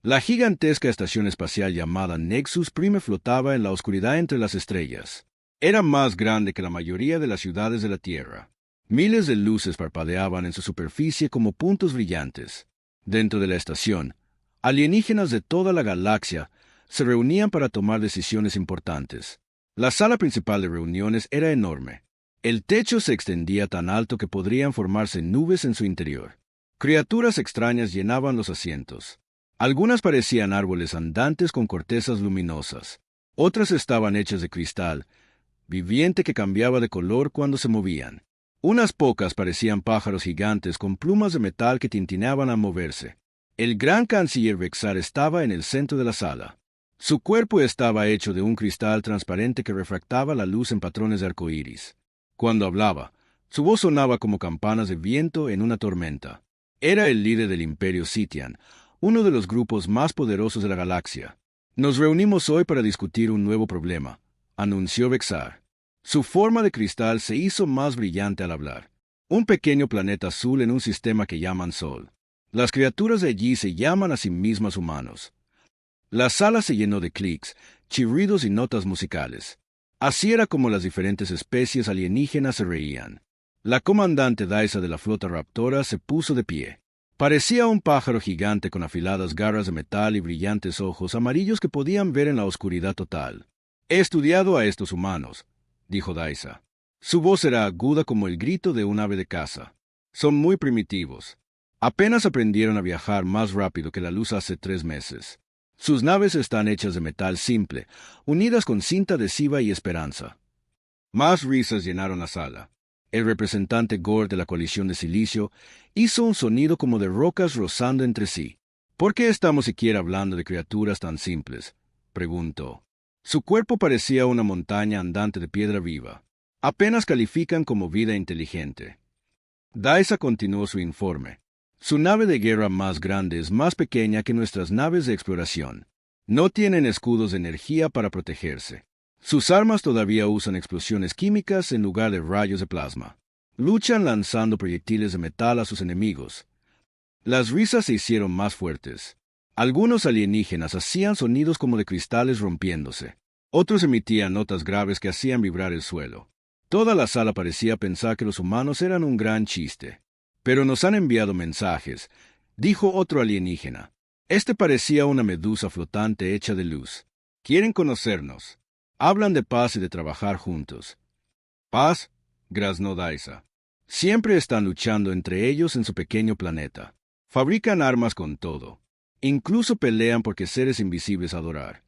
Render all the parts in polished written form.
La gigantesca estación espacial llamada Nexus Prime flotaba en la oscuridad entre las estrellas. Era más grande que la mayoría de las ciudades de la Tierra. Miles de luces parpadeaban en su superficie como puntos brillantes. Dentro de la estación, alienígenas de toda la galaxia se reunían para tomar decisiones importantes. La sala principal de reuniones era enorme. El techo se extendía tan alto que podrían formarse nubes en su interior. Criaturas extrañas llenaban los asientos. Algunas parecían árboles andantes con cortezas luminosas. Otras estaban hechas de cristal, viviente que cambiaba de color cuando se movían. Unas pocas parecían pájaros gigantes con plumas de metal que tintineaban al moverse. El gran canciller Vexar estaba en el centro de la sala. Su cuerpo estaba hecho de un cristal transparente que refractaba la luz en patrones de arcoíris. Cuando hablaba, su voz sonaba como campanas de viento en una tormenta. Era el líder del Imperio Sitian, uno de los grupos más poderosos de la galaxia. Nos reunimos hoy para discutir un nuevo problema, anunció Vexar. Su forma de cristal se hizo más brillante al hablar. Un pequeño planeta azul en un sistema que llaman Sol. Las criaturas de allí se llaman a sí mismas humanos. La sala se llenó de clics, chirridos y notas musicales. Así era como las diferentes especies alienígenas se reían. La comandante Daisa de la flota Raptora se puso de pie. Parecía un pájaro gigante con afiladas garras de metal y brillantes ojos amarillos que podían ver en la oscuridad total. He estudiado a estos humanos, dijo Daisa. Su voz era aguda como el grito de un ave de caza. Son muy primitivos. Apenas aprendieron a viajar más rápido que la luz hace 3 meses. Sus naves están hechas de metal simple, unidas con cinta adhesiva y esperanza. Más risas llenaron la sala. El representante Gord de la coalición de silicio hizo un sonido como de rocas rozando entre sí. ¿Por qué estamos siquiera hablando de criaturas tan simples?, preguntó. Su cuerpo parecía una montaña andante de piedra viva. Apenas califican como vida inteligente. Daisa continuó su informe. Su nave de guerra más grande es más pequeña que nuestras naves de exploración. No tienen escudos de energía para protegerse. Sus armas todavía usan explosiones químicas en lugar de rayos de plasma. Luchan lanzando proyectiles de metal a sus enemigos. Las risas se hicieron más fuertes. Algunos alienígenas hacían sonidos como de cristales rompiéndose. Otros emitían notas graves que hacían vibrar el suelo. Toda la sala parecía pensar que los humanos eran un gran chiste. Pero nos han enviado mensajes, dijo otro alienígena. Este parecía una medusa flotante hecha de luz. Quieren conocernos. Hablan de paz y de trabajar juntos. ¿Paz?, graznó Daisa. Siempre están luchando entre ellos en su pequeño planeta. Fabrican armas con todo. Incluso pelean porque seres invisibles adorar.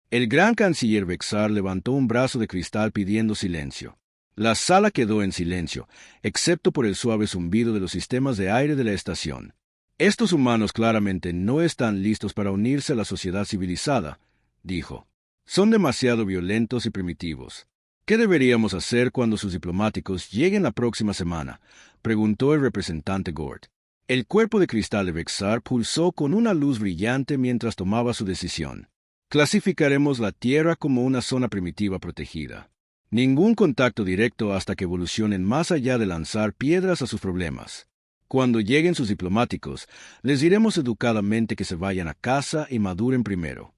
El gran canciller Vexar levantó un brazo de cristal pidiendo silencio. La sala quedó en silencio, excepto por el suave zumbido de los sistemas de aire de la estación. Estos humanos claramente no están listos para unirse a la sociedad civilizada, dijo. Son demasiado violentos y primitivos. ¿Qué deberíamos hacer cuando sus diplomáticos lleguen la próxima semana?, preguntó el representante Gord. El cuerpo de cristal de Vexar pulsó con una luz brillante mientras tomaba su decisión. Clasificaremos la Tierra como una zona primitiva protegida. Ningún contacto directo hasta que evolucionen más allá de lanzar piedras a sus problemas. Cuando lleguen sus diplomáticos, les diremos educadamente que se vayan a casa y maduren primero.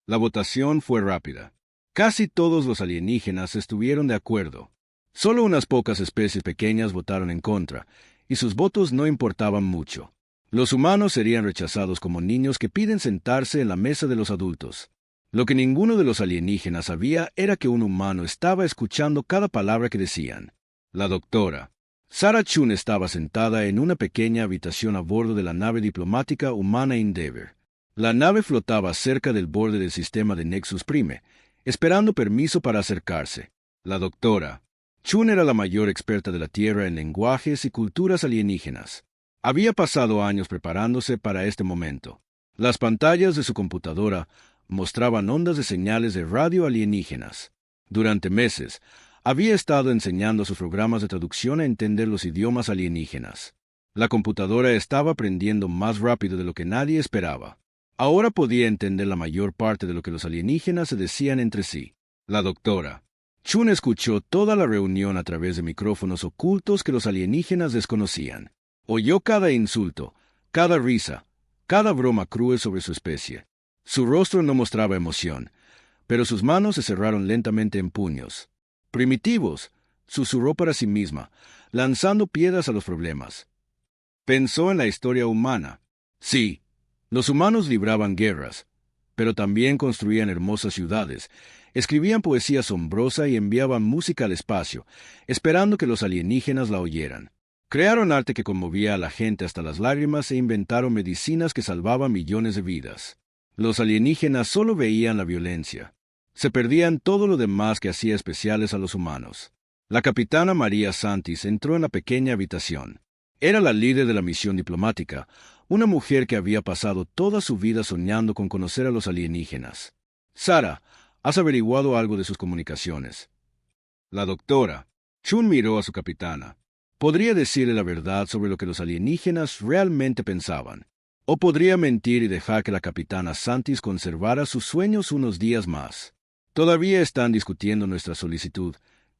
La votación fue rápida. Casi todos los alienígenas estuvieron de acuerdo. Solo unas pocas especies pequeñas votaron en contra, y sus votos no importaban mucho. Los humanos serían rechazados como niños que piden sentarse en la mesa de los adultos. Lo que ninguno de los alienígenas sabía era que un humano estaba escuchando cada palabra que decían. La doctora Sarah Chun estaba sentada en una pequeña habitación a bordo de la nave diplomática humana Endeavour. La nave flotaba cerca del borde del sistema de Nexus Prime, esperando permiso para acercarse. La doctora Chun era la mayor experta de la Tierra en lenguajes y culturas alienígenas. Había pasado años preparándose para este momento. Las pantallas de su computadora mostraban ondas de señales de radio alienígenas. Durante meses, había estado enseñando a sus programas de traducción a entender los idiomas alienígenas. La computadora estaba aprendiendo más rápido de lo que nadie esperaba. Ahora podía entender la mayor parte de lo que los alienígenas se decían entre sí. La doctora Chun escuchó toda la reunión a través de micrófonos ocultos que los alienígenas desconocían. Oyó cada insulto, cada risa, cada broma cruel sobre su especie. Su rostro no mostraba emoción, pero sus manos se cerraron lentamente en puños. Primitivos, susurró para sí misma, lanzando piedras a los problemas. Pensó en la historia humana. Sí, los humanos libraban guerras, pero también construían hermosas ciudades, escribían poesía asombrosa y enviaban música al espacio, esperando que los alienígenas la oyeran. Crearon arte que conmovía a la gente hasta las lágrimas e inventaron medicinas que salvaban millones de vidas. Los alienígenas solo veían la violencia. Se perdían todo lo demás que hacía especiales a los humanos. La capitana María Santis entró en la pequeña habitación. Era la líder de la misión diplomática, una mujer que había pasado toda su vida soñando con conocer a los alienígenas. Sara, ¿has averiguado algo de sus comunicaciones? La doctora Chun miró a su capitana. Podría decirle la verdad sobre lo que los alienígenas realmente pensaban, o podría mentir y dejar que la capitana Santis conservara sus sueños unos días más. Todavía están discutiendo nuestra solicitud,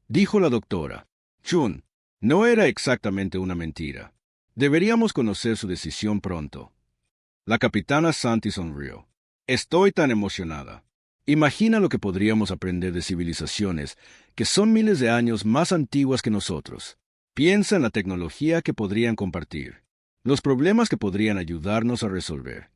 dijo la doctora. Chun, no era exactamente una mentira. Deberíamos conocer su decisión pronto. La capitana Santis sonrió. Estoy tan emocionada. Imagina lo que podríamos aprender de civilizaciones que son miles de años más antiguas que nosotros. Piensa en la tecnología que podrían compartir, los problemas que podrían ayudarnos a resolver.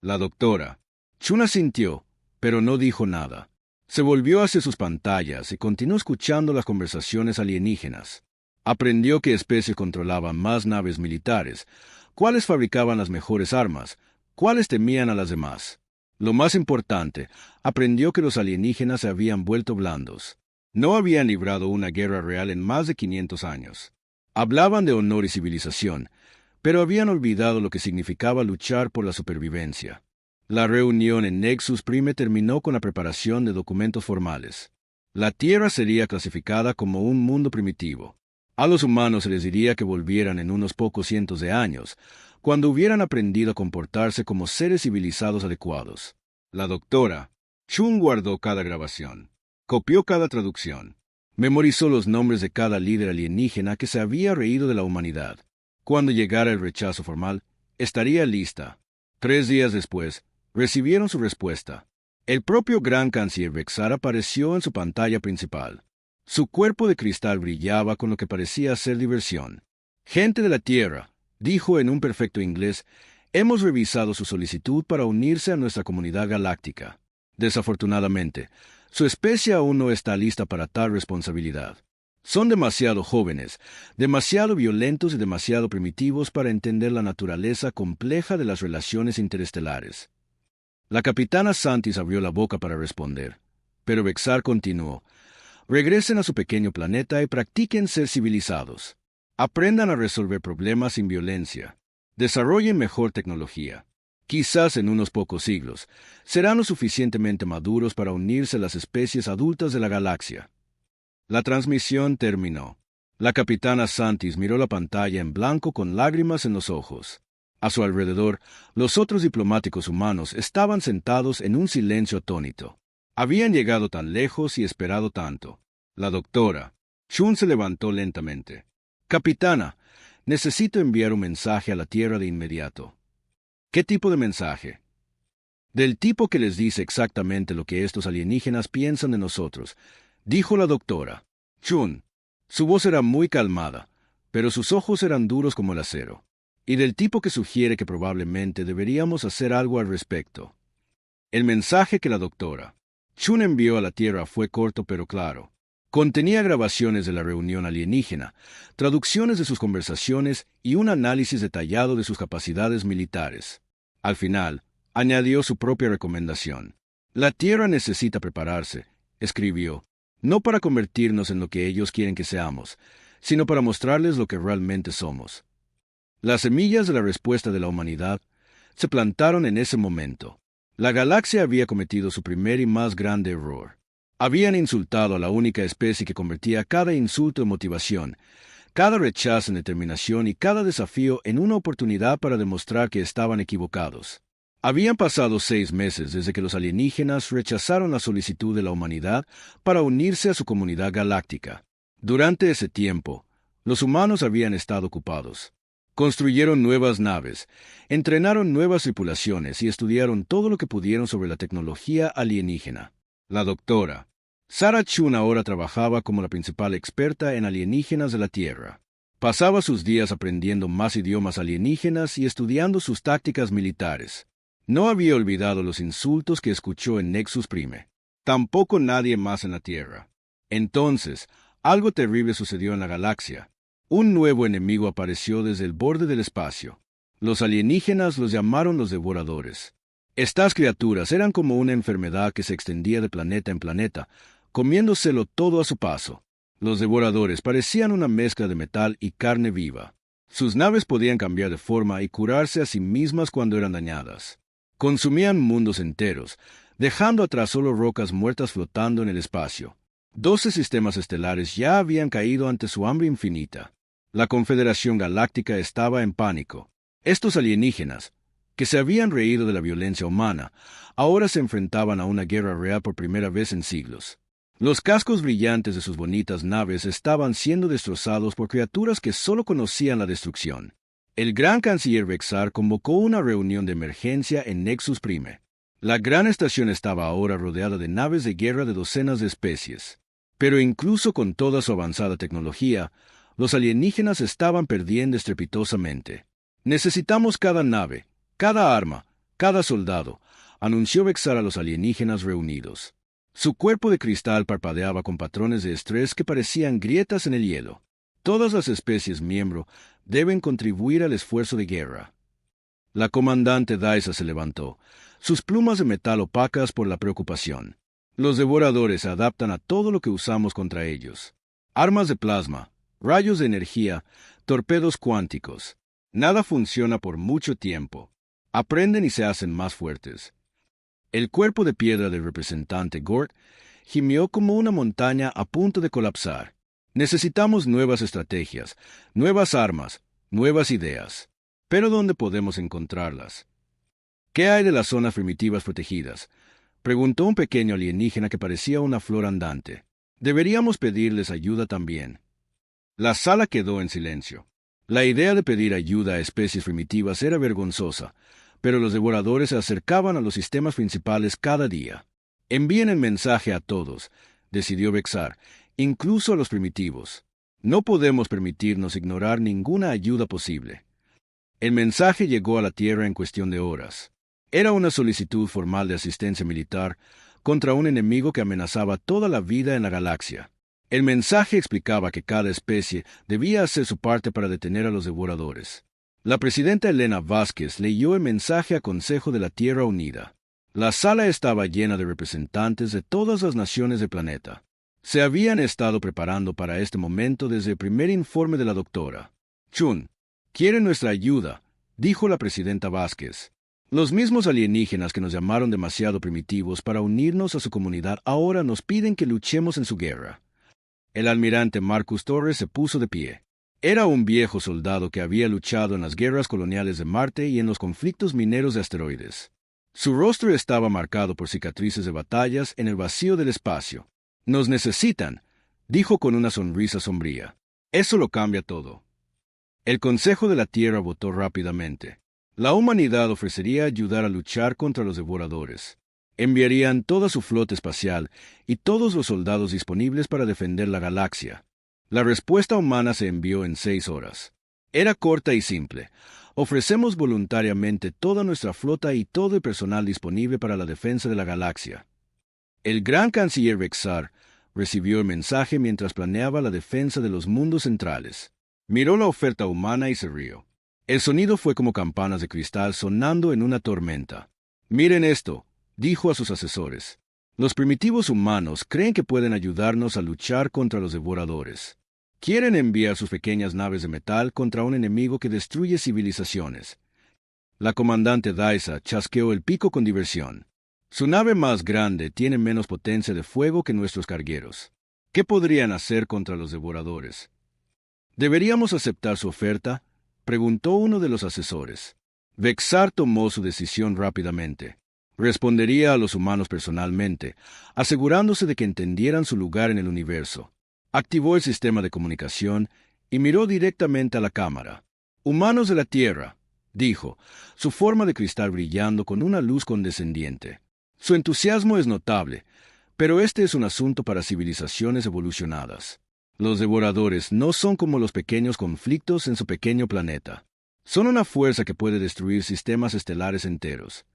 La doctora Chun asintió, pero no dijo nada. Se volvió hacia sus pantallas y continuó escuchando las conversaciones alienígenas. Aprendió qué especies controlaban más naves militares, cuáles fabricaban las mejores armas, cuáles temían a las demás. Lo más importante, aprendió que los alienígenas se habían vuelto blandos. No habían librado una guerra real en más de 500 años. Hablaban de honor y civilización, pero habían olvidado lo que significaba luchar por la supervivencia. La reunión en Nexus Prime terminó con la preparación de documentos formales. La Tierra sería clasificada como un mundo primitivo. A los humanos se les diría que volvieran en unos pocos cientos de años, cuando hubieran aprendido a comportarse como seres civilizados adecuados. La doctora Chun guardó cada grabación. Copió cada traducción. Memorizó los nombres de cada líder alienígena que se había reído de la humanidad. Cuando llegara el rechazo formal, estaría lista. 3 días después, recibieron su respuesta. El propio gran canciller Vexar apareció en su pantalla principal. Su cuerpo de cristal brillaba con lo que parecía ser diversión. Gente de la Tierra, dijo en un perfecto inglés, hemos revisado su solicitud para unirse a nuestra comunidad galáctica. Desafortunadamente, su especie aún no está lista para tal responsabilidad. Son demasiado jóvenes, demasiado violentos y demasiado primitivos para entender la naturaleza compleja de las relaciones interestelares. La capitana Santis abrió la boca para responder, pero Vexar continuó. Regresen a su pequeño planeta y practiquen ser civilizados. Aprendan a resolver problemas sin violencia. Desarrollen mejor tecnología. Quizás en unos pocos siglos, serán lo suficientemente maduros para unirse a las especies adultas de la galaxia. La transmisión terminó. La capitana Santis miró la pantalla en blanco con lágrimas en los ojos. A su alrededor, los otros diplomáticos humanos estaban sentados en un silencio atónito. Habían llegado tan lejos y esperado tanto. La doctora Chun se levantó lentamente. Capitana, necesito enviar un mensaje a la Tierra de inmediato. ¿Qué tipo de mensaje? Del tipo que les dice exactamente lo que estos alienígenas piensan de nosotros, dijo la doctora Chun. Su voz era muy calmada, pero sus ojos eran duros como el acero. Y del tipo que sugiere que probablemente deberíamos hacer algo al respecto. El mensaje que la doctora Chun envió a la Tierra fue corto pero claro. Contenía grabaciones de la reunión alienígena, traducciones de sus conversaciones y un análisis detallado de sus capacidades militares. Al final, añadió su propia recomendación. La Tierra necesita prepararse, escribió, no para convertirnos en lo que ellos quieren que seamos, sino para mostrarles lo que realmente somos. Las semillas de la respuesta de la humanidad se plantaron en ese momento. La galaxia había cometido su primer y más grande error. Habían insultado a la única especie que convertía cada insulto en motivación, cada rechazo en determinación y cada desafío en una oportunidad para demostrar que estaban equivocados. Habían pasado 6 meses desde que los alienígenas rechazaron la solicitud de la humanidad para unirse a su comunidad galáctica. Durante ese tiempo, los humanos habían estado ocupados. Construyeron nuevas naves, entrenaron nuevas tripulaciones y estudiaron todo lo que pudieron sobre la tecnología alienígena. La doctora Sarah Chun ahora trabajaba como la principal experta en alienígenas de la Tierra. Pasaba sus días aprendiendo más idiomas alienígenas y estudiando sus tácticas militares. No había olvidado los insultos que escuchó en Nexus Prime. Tampoco nadie más en la Tierra. Entonces, algo terrible sucedió en la galaxia. Un nuevo enemigo apareció desde el borde del espacio. Los alienígenas los llamaron los devoradores. Estas criaturas eran como una enfermedad que se extendía de planeta en planeta, comiéndoselo todo a su paso. Los devoradores parecían una mezcla de metal y carne viva. Sus naves podían cambiar de forma y curarse a sí mismas cuando eran dañadas. Consumían mundos enteros, dejando atrás solo rocas muertas flotando en el espacio. 12 sistemas estelares ya habían caído ante su hambre infinita. La Confederación Galáctica estaba en pánico. Estos alienígenas, que se habían reído de la violencia humana, ahora se enfrentaban a una guerra real por primera vez en siglos. Los cascos brillantes de sus bonitas naves estaban siendo destrozados por criaturas que solo conocían la destrucción. El gran canciller Vexar convocó una reunión de emergencia en Nexus Prime. La gran estación estaba ahora rodeada de naves de guerra de docenas de especies. Pero incluso con toda su avanzada tecnología, los alienígenas estaban perdiendo estrepitosamente. «Necesitamos cada nave, cada arma, cada soldado», anunció Vexar a los alienígenas reunidos. Su cuerpo de cristal parpadeaba con patrones de estrés que parecían grietas en el hielo. Todas las especies miembro deben contribuir al esfuerzo de guerra. La comandante Daisa se levantó, sus plumas de metal opacas por la preocupación. Los devoradores se adaptan a todo lo que usamos contra ellos. Armas de plasma, rayos de energía, torpedos cuánticos. Nada funciona por mucho tiempo. Aprenden y se hacen más fuertes. El cuerpo de piedra del representante Gort gimió como una montaña a punto de colapsar. Necesitamos nuevas estrategias, nuevas armas, nuevas ideas. ¿Pero dónde podemos encontrarlas? ¿Qué hay de las zonas primitivas protegidas?, preguntó un pequeño alienígena que parecía una flor andante. Deberíamos pedirles ayuda también. La sala quedó en silencio. La idea de pedir ayuda a especies primitivas era vergonzosa, pero los devoradores se acercaban a los sistemas principales cada día. Envíen el mensaje a todos, decidió Vexar, incluso a los primitivos. No podemos permitirnos ignorar ninguna ayuda posible. El mensaje llegó a la Tierra en cuestión de horas. Era una solicitud formal de asistencia militar contra un enemigo que amenazaba toda la vida en la galaxia. El mensaje explicaba que cada especie debía hacer su parte para detener a los devoradores. La presidenta Elena Vázquez leyó el mensaje a Consejo de la Tierra Unida. La sala estaba llena de representantes de todas las naciones del planeta. Se habían estado preparando para este momento desde el primer informe de la doctora. «Chun, quieren nuestra ayuda», dijo la presidenta Vázquez. «Los mismos alienígenas que nos llamaron demasiado primitivos para unirnos a su comunidad ahora nos piden que luchemos en su guerra». El almirante Marcus Torres se puso de pie. Era un viejo soldado que había luchado en las guerras coloniales de Marte y en los conflictos mineros de asteroides. Su rostro estaba marcado por cicatrices de batallas en el vacío del espacio. «Nos necesitan», dijo con una sonrisa sombría. «Eso lo cambia todo». El Consejo de la Tierra votó rápidamente. La humanidad ofrecería ayudar a luchar contra los devoradores. Enviarían toda su flota espacial y todos los soldados disponibles para defender la galaxia. La respuesta humana se envió en 6 horas. Era corta y simple. Ofrecemos voluntariamente toda nuestra flota y todo el personal disponible para la defensa de la galaxia. El gran canciller Vexar recibió el mensaje mientras planeaba la defensa de los mundos centrales. Miró la oferta humana y se rió. El sonido fue como campanas de cristal sonando en una tormenta. «Miren esto», dijo a sus asesores. «Los primitivos humanos creen que pueden ayudarnos a luchar contra los devoradores. Quieren enviar sus pequeñas naves de metal contra un enemigo que destruye civilizaciones». La comandante Daisa chasqueó el pico con diversión. Su nave más grande tiene menos potencia de fuego que nuestros cargueros. ¿Qué podrían hacer contra los devoradores? ¿Deberíamos aceptar su oferta?, preguntó uno de los asesores. Vexar tomó su decisión rápidamente. Respondería a los humanos personalmente, asegurándose de que entendieran su lugar en el universo. Activó el sistema de comunicación y miró directamente a la cámara. «Humanos de la Tierra», dijo, su forma de cristal brillando con una luz condescendiente. Su entusiasmo es notable, pero este es un asunto para civilizaciones evolucionadas. Los devoradores no son como los pequeños conflictos en su pequeño planeta. Son una fuerza que puede destruir sistemas estelares enteros.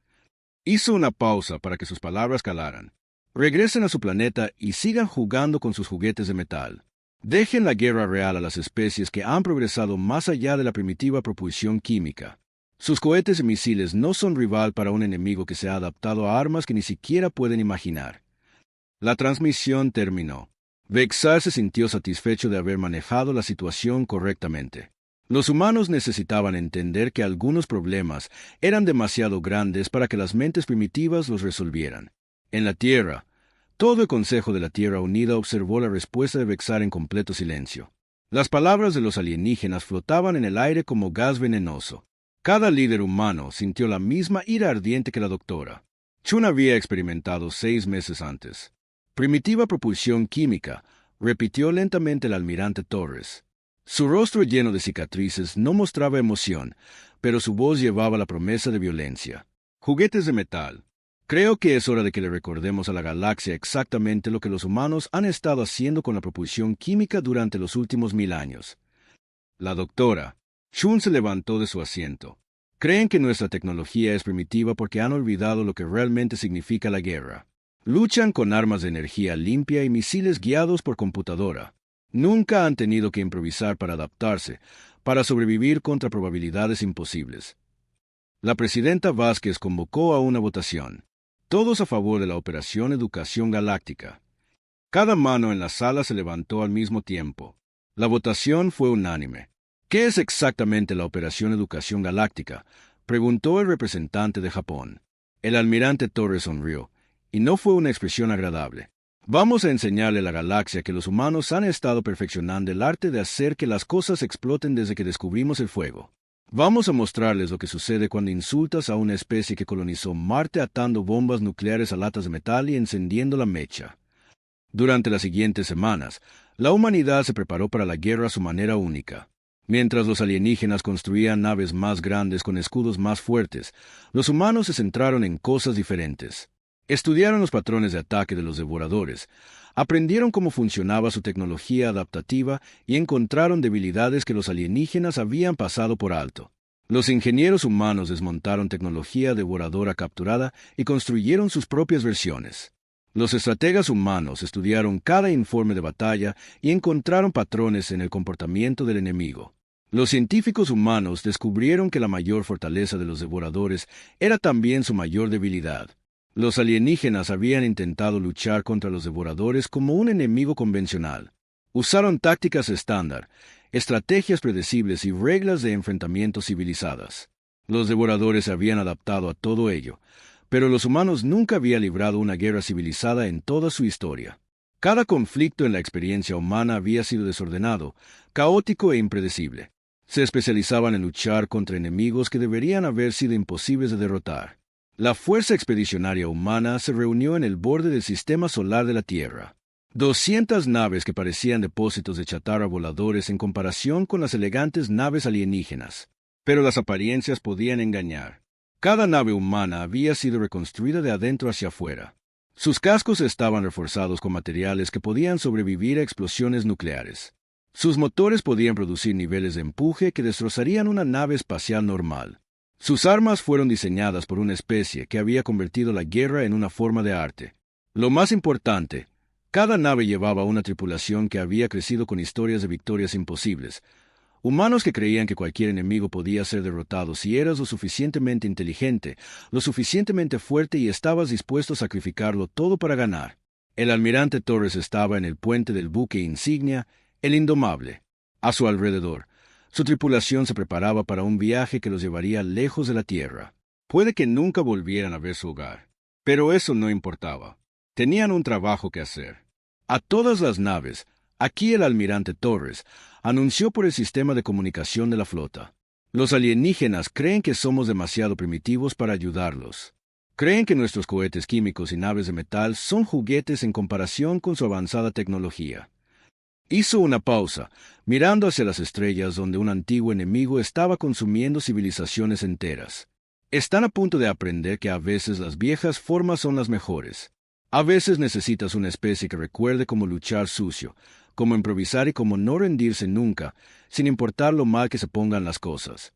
Hizo una pausa para que sus palabras calaran. Regresen a su planeta y sigan jugando con sus juguetes de metal. Dejen la guerra real a las especies que han progresado más allá de la primitiva propulsión química. Sus cohetes y misiles no son rival para un enemigo que se ha adaptado a armas que ni siquiera pueden imaginar. La transmisión terminó. Vexar se sintió satisfecho de haber manejado la situación correctamente. Los humanos necesitaban entender que algunos problemas eran demasiado grandes para que las mentes primitivas los resolvieran. En la Tierra, todo el Consejo de la Tierra Unida observó la respuesta de Vexar en completo silencio. Las palabras de los alienígenas flotaban en el aire como gas venenoso. Cada líder humano sintió la misma ira ardiente que la doctora. Chun había experimentado 6 meses antes. Primitiva propulsión química, repitió lentamente el almirante Torres. Su rostro lleno de cicatrices no mostraba emoción, pero su voz llevaba la promesa de violencia. Juguetes de metal. Creo que es hora de que le recordemos a la galaxia exactamente lo que los humanos han estado haciendo con la propulsión química durante los últimos 1000 años. La doctora. Chun se levantó de su asiento. Creen que nuestra tecnología es primitiva porque han olvidado lo que realmente significa la guerra. Luchan con armas de energía limpia y misiles guiados por computadora. Nunca han tenido que improvisar para adaptarse, para sobrevivir contra probabilidades imposibles. La presidenta Vázquez convocó a una votación. Todos a favor de la Operación Educación Galáctica. Cada mano en la sala se levantó al mismo tiempo. La votación fue unánime. ¿Qué es exactamente la Operación Educación Galáctica?, preguntó el representante de Japón. El almirante Torres sonrió, y no fue una expresión agradable. Vamos a enseñarle a la galaxia que los humanos han estado perfeccionando el arte de hacer que las cosas exploten desde que descubrimos el fuego. Vamos a mostrarles lo que sucede cuando insultas a una especie que colonizó Marte atando bombas nucleares a latas de metal y encendiendo la mecha. Durante las siguientes semanas, la humanidad se preparó para la guerra a su manera única. Mientras los alienígenas construían naves más grandes con escudos más fuertes, los humanos se centraron en cosas diferentes. Estudiaron los patrones de ataque de los devoradores, aprendieron cómo funcionaba su tecnología adaptativa y encontraron debilidades que los alienígenas habían pasado por alto. Los ingenieros humanos desmontaron tecnología devoradora capturada y construyeron sus propias versiones. Los estrategas humanos estudiaron cada informe de batalla y encontraron patrones en el comportamiento del enemigo. Los científicos humanos descubrieron que la mayor fortaleza de los devoradores era también su mayor debilidad. Los alienígenas habían intentado luchar contra los devoradores como un enemigo convencional. Usaron tácticas estándar, estrategias predecibles y reglas de enfrentamiento civilizadas. Los devoradores se habían adaptado a todo ello, pero los humanos nunca habían librado una guerra civilizada en toda su historia. Cada conflicto en la experiencia humana había sido desordenado, caótico e impredecible. Se especializaban en luchar contra enemigos que deberían haber sido imposibles de derrotar. La Fuerza Expedicionaria Humana se reunió en el borde del sistema solar de la Tierra. 200 naves que parecían depósitos de chatarra voladores en comparación con las elegantes naves alienígenas. Pero las apariencias podían engañar. Cada nave humana había sido reconstruida de adentro hacia afuera. Sus cascos estaban reforzados con materiales que podían sobrevivir a explosiones nucleares. Sus motores podían producir niveles de empuje que destrozarían una nave espacial normal. Sus armas fueron diseñadas por una especie que había convertido la guerra en una forma de arte. Lo más importante, cada nave llevaba una tripulación que había crecido con historias de victorias imposibles. Humanos que creían que cualquier enemigo podía ser derrotado si eras lo suficientemente inteligente, lo suficientemente fuerte y estabas dispuesto a sacrificarlo todo para ganar. El almirante Torres estaba en el puente del buque insignia, el Indomable. A su alrededor, su tripulación se preparaba para un viaje que los llevaría lejos de la Tierra. Puede que nunca volvieran a ver su hogar, pero eso no importaba. Tenían un trabajo que hacer. A todas las naves, aquí el almirante Torres anunció por el sistema de comunicación de la flota. Los alienígenas creen que somos demasiado primitivos para ayudarlos. Creen que nuestros cohetes químicos y naves de metal son juguetes en comparación con su avanzada tecnología. Hizo una pausa, mirando hacia las estrellas donde un antiguo enemigo estaba consumiendo civilizaciones enteras. Están a punto de aprender que a veces las viejas formas son las mejores. A veces necesitas una especie que recuerde cómo luchar sucio, cómo improvisar y cómo no rendirse nunca, sin importar lo mal que se pongan las cosas.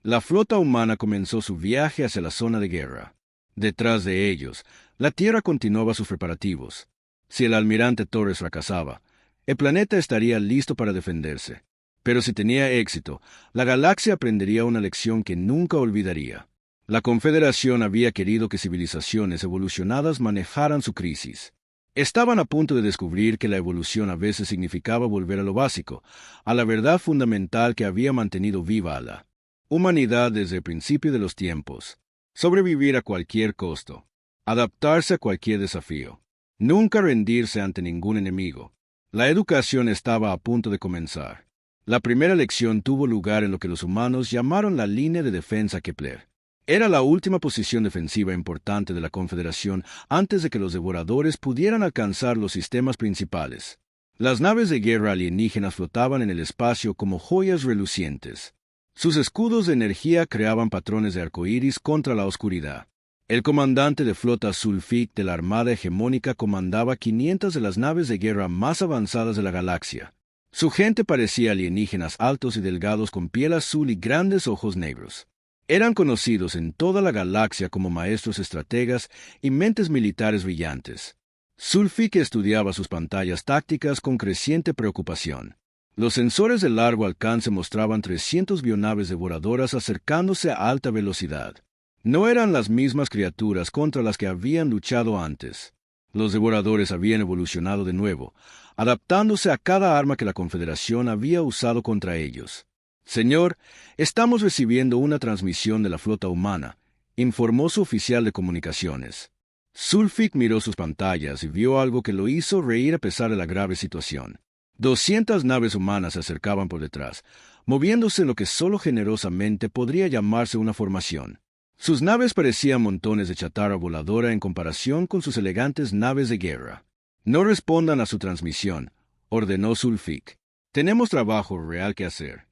La flota humana comenzó su viaje hacia la zona de guerra. Detrás de ellos, la Tierra continuaba sus preparativos. Si el almirante Torres fracasaba, el planeta estaría listo para defenderse. Pero si tenía éxito, la galaxia aprendería una lección que nunca olvidaría. La Confederación había querido que civilizaciones evolucionadas manejaran su crisis. Estaban a punto de descubrir que la evolución a veces significaba volver a lo básico, a la verdad fundamental que había mantenido viva a la humanidad desde el principio de los tiempos. Sobrevivir a cualquier costo. Adaptarse a cualquier desafío. Nunca rendirse ante ningún enemigo. La educación estaba a punto de comenzar. La primera lección tuvo lugar en lo que los humanos llamaron la línea de defensa Kepler. Era la última posición defensiva importante de la Confederación antes de que los devoradores pudieran alcanzar los sistemas principales. Las naves de guerra alienígenas flotaban en el espacio como joyas relucientes. Sus escudos de energía creaban patrones de arcoíris contra la oscuridad. El comandante de flota Sulfik de la Armada Hegemónica comandaba 500 de las naves de guerra más avanzadas de la galaxia. Su gente parecía alienígenas altos y delgados con piel azul y grandes ojos negros. Eran conocidos en toda la galaxia como maestros estrategas y mentes militares brillantes. Sulfik estudiaba sus pantallas tácticas con creciente preocupación. Los sensores de largo alcance mostraban 300 bionaves devoradoras acercándose a alta velocidad. No eran las mismas criaturas contra las que habían luchado antes. Los devoradores habían evolucionado de nuevo, adaptándose a cada arma que la Confederación había usado contra ellos. «Señor, estamos recibiendo una transmisión de la flota humana», informó su oficial de comunicaciones. Sulfik miró sus pantallas y vio algo que lo hizo reír a pesar de la grave situación. 200 naves humanas se acercaban por detrás, moviéndose en lo que solo generosamente podría llamarse una formación. Sus naves parecían montones de chatarra voladora en comparación con sus elegantes naves de guerra. «No respondan a su transmisión», ordenó Sulfik. «Tenemos trabajo real que hacer».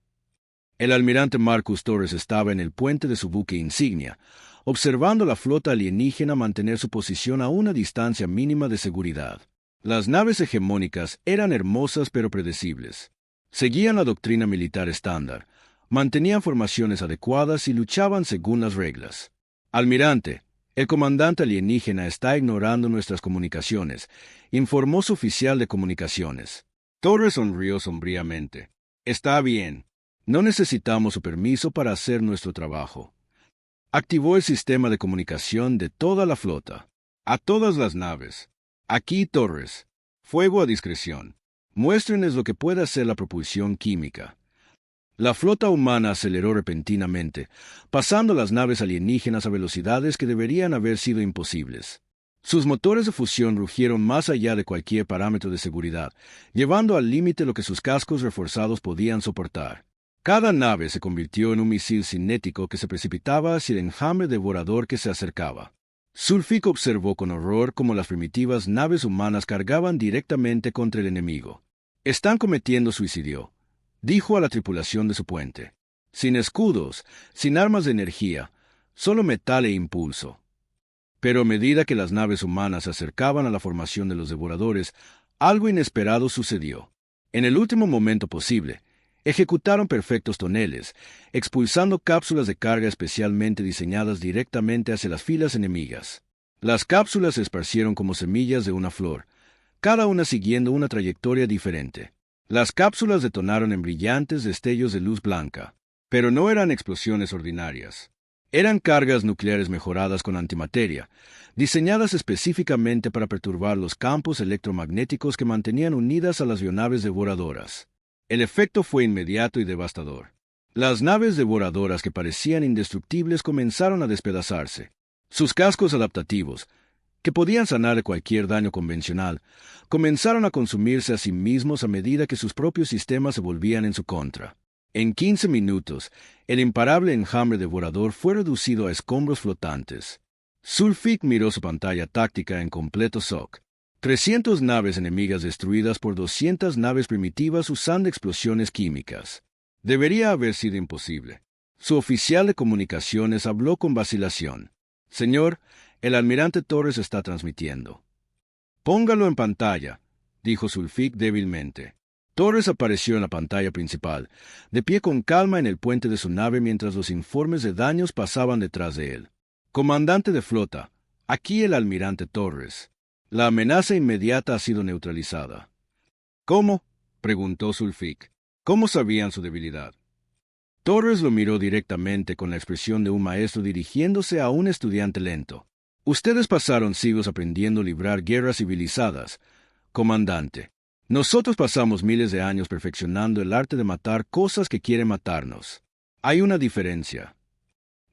El almirante Marcus Torres estaba en el puente de su buque insignia, observando la flota alienígena mantener su posición a una distancia mínima de seguridad. Las naves hegemónicas eran hermosas pero predecibles. Seguían la doctrina militar estándar, mantenían formaciones adecuadas y luchaban según las reglas. «Almirante, el comandante alienígena está ignorando nuestras comunicaciones», informó su oficial de comunicaciones. Torres sonrió sombríamente. «Está bien. No necesitamos su permiso para hacer nuestro trabajo». Activó el sistema de comunicación de toda la flota. «A todas las naves. Aquí, Torres. Fuego a discreción. Muéstrenles lo que puede hacer la propulsión química». La flota humana aceleró repentinamente, pasando las naves alienígenas a velocidades que deberían haber sido imposibles. Sus motores de fusión rugieron más allá de cualquier parámetro de seguridad, llevando al límite lo que sus cascos reforzados podían soportar. Cada nave se convirtió en un misil cinético que se precipitaba hacia el enjambre devorador que se acercaba. Sulfik observó con horror cómo las primitivas naves humanas cargaban directamente contra el enemigo. «Están cometiendo suicidio», dijo a la tripulación de su puente. «Sin escudos, sin armas de energía, solo metal e impulso». Pero a medida que las naves humanas se acercaban a la formación de los devoradores, algo inesperado sucedió. En el último momento posible, ejecutaron perfectos toneles, expulsando cápsulas de carga especialmente diseñadas directamente hacia las filas enemigas. Las cápsulas se esparcieron como semillas de una flor, cada una siguiendo una trayectoria diferente. Las cápsulas detonaron en brillantes destellos de luz blanca, pero no eran explosiones ordinarias. Eran cargas nucleares mejoradas con antimateria, diseñadas específicamente para perturbar los campos electromagnéticos que mantenían unidas a las bionaves devoradoras. El efecto fue inmediato y devastador. Las naves devoradoras que parecían indestructibles comenzaron a despedazarse. Sus cascos adaptativos, que podían sanar de cualquier daño convencional, comenzaron a consumirse a sí mismos a medida que sus propios sistemas se volvían en su contra. En 15 minutos, el imparable enjambre devorador fue reducido a escombros flotantes. Sulfik miró su pantalla táctica en completo shock. 300 naves enemigas destruidas por 200 naves primitivas usando explosiones químicas. Debería haber sido imposible. Su oficial de comunicaciones habló con vacilación. «Señor, el almirante Torres está transmitiendo». «Póngalo en pantalla», dijo Sulfik débilmente. Torres apareció en la pantalla principal, de pie con calma en el puente de su nave mientras los informes de daños pasaban detrás de él. «Comandante de flota, aquí el almirante Torres. La amenaza inmediata ha sido neutralizada». «¿Cómo?», preguntó Sulfik. «¿Cómo sabían su debilidad?». Torres lo miró directamente con la expresión de un maestro dirigiéndose a un estudiante lento. «Ustedes pasaron siglos aprendiendo a librar guerras civilizadas, comandante. Nosotros pasamos miles de años perfeccionando el arte de matar cosas que quieren matarnos. Hay una diferencia».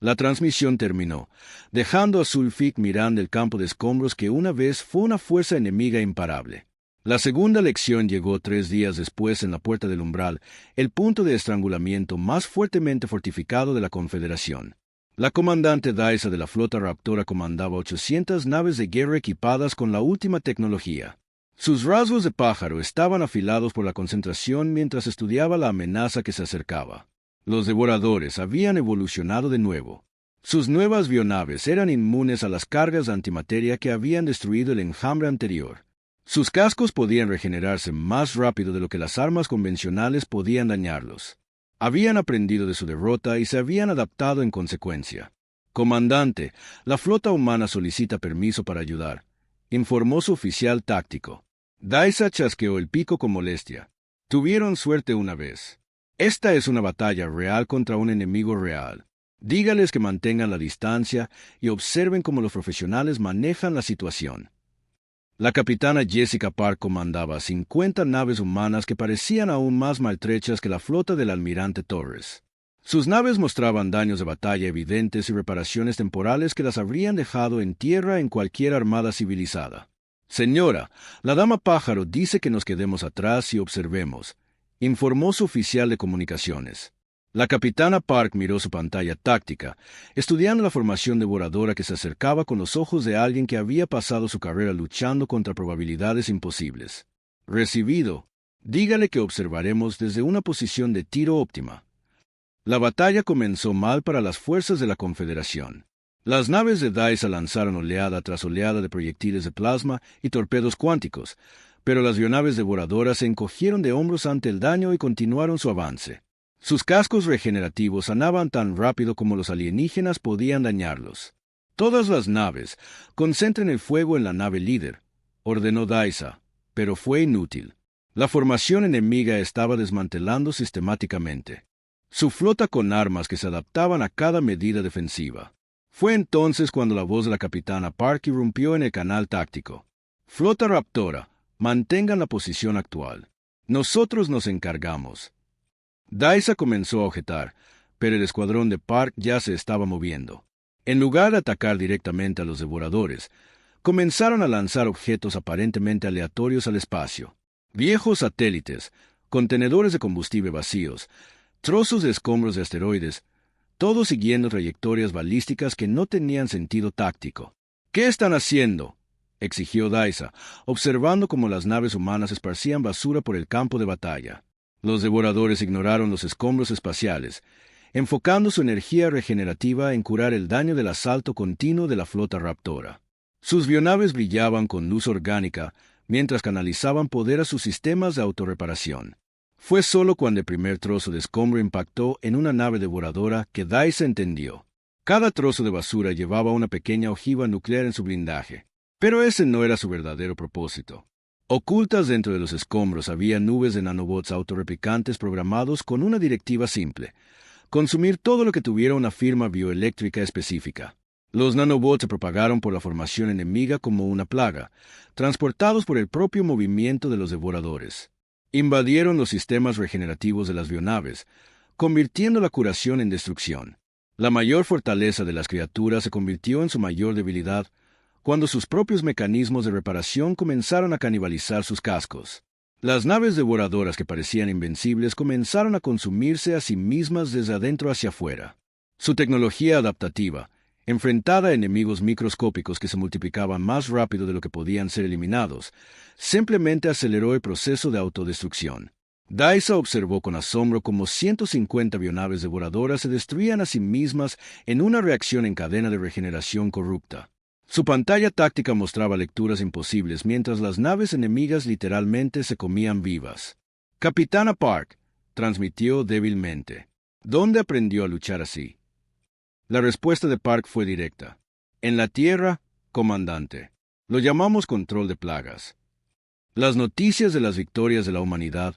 La transmisión terminó, dejando a Sulfik mirando el campo de escombros que una vez fue una fuerza enemiga imparable. La segunda lección llegó 3 días después en la puerta del umbral, el punto de estrangulamiento más fuertemente fortificado de la Confederación. La comandante Daisa de la flota Raptora comandaba 800 naves de guerra equipadas con la última tecnología. Sus rasgos de pájaro estaban afilados por la concentración mientras estudiaba la amenaza que se acercaba. Los devoradores habían evolucionado de nuevo. Sus nuevas bionaves eran inmunes a las cargas de antimateria que habían destruido el enjambre anterior. Sus cascos podían regenerarse más rápido de lo que las armas convencionales podían dañarlos. Habían aprendido de su derrota y se habían adaptado en consecuencia. «Comandante, la flota humana solicita permiso para ayudar», informó su oficial táctico. Daisa chasqueó el pico con molestia. «Tuvieron suerte una vez. Esta es una batalla real contra un enemigo real. Dígales que mantengan la distancia y observen cómo los profesionales manejan la situación». La capitana Jessica Park comandaba 50 naves humanas que parecían aún más maltrechas que la flota del almirante Torres. Sus naves mostraban daños de batalla evidentes y reparaciones temporales que las habrían dejado en tierra en cualquier armada civilizada. «Señora, la dama pájaro dice que nos quedemos atrás y observemos», informó su oficial de comunicaciones. La capitana Park miró su pantalla táctica, estudiando la formación devoradora que se acercaba con los ojos de alguien que había pasado su carrera luchando contra probabilidades imposibles. «Recibido. Dígale que observaremos desde una posición de tiro óptima». La batalla comenzó mal para las fuerzas de la Confederación. Las naves de Daisa lanzaron oleada tras oleada de proyectiles de plasma y torpedos cuánticos, pero las bionaves devoradoras se encogieron de hombros ante el daño y continuaron su avance. Sus cascos regenerativos sanaban tan rápido como los alienígenas podían dañarlos. «Todas las naves, concentren el fuego en la nave líder», ordenó Daisa, pero fue inútil. La formación enemiga estaba desmantelando sistemáticamente. Su flota con armas que se adaptaban a cada medida defensiva. Fue entonces cuando la voz de la capitana Park irrumpió en el canal táctico. «Flota Raptora, mantengan la posición actual. Nosotros nos encargamos». Daisa comenzó a objetar, pero el escuadrón de Park ya se estaba moviendo. En lugar de atacar directamente a los devoradores, comenzaron a lanzar objetos aparentemente aleatorios al espacio. Viejos satélites, contenedores de combustible vacíos, trozos de escombros de asteroides, todos siguiendo trayectorias balísticas que no tenían sentido táctico. «¿Qué están haciendo?», exigió Daisa, observando cómo las naves humanas esparcían basura por el campo de batalla. Los devoradores ignoraron los escombros espaciales, enfocando su energía regenerativa en curar el daño del asalto continuo de la flota Raptora. Sus bionaves brillaban con luz orgánica mientras canalizaban poder a sus sistemas de autorreparación. Fue solo cuando el primer trozo de escombro impactó en una nave devoradora que Daisa entendió. Cada trozo de basura llevaba una pequeña ojiva nuclear en su blindaje, pero ese no era su verdadero propósito. Ocultas dentro de los escombros había nubes de nanobots autorreplicantes programados con una directiva simple: consumir todo lo que tuviera una firma bioeléctrica específica. Los nanobots se propagaron por la formación enemiga como una plaga, transportados por el propio movimiento de los devoradores. Invadieron los sistemas regenerativos de las bionaves, convirtiendo la curación en destrucción. La mayor fortaleza de las criaturas se convirtió en su mayor debilidad, cuando sus propios mecanismos de reparación comenzaron a canibalizar sus cascos. Las naves devoradoras que parecían invencibles comenzaron a consumirse a sí mismas desde adentro hacia afuera. Su tecnología adaptativa, Enfrentada a enemigos microscópicos que se multiplicaban más rápido de lo que podían ser eliminados, simplemente aceleró el proceso de autodestrucción. Daisa observó con asombro cómo 150 avionaves devoradoras se destruían a sí mismas en una reacción en cadena de regeneración corrupta. Su pantalla táctica mostraba lecturas imposibles mientras las naves enemigas literalmente se comían vivas. Capitana Park, transmitió débilmente. ¿Dónde aprendió a luchar así? La respuesta de Park fue directa. En la Tierra, comandante. Lo llamamos control de plagas. Las noticias de las victorias de la humanidad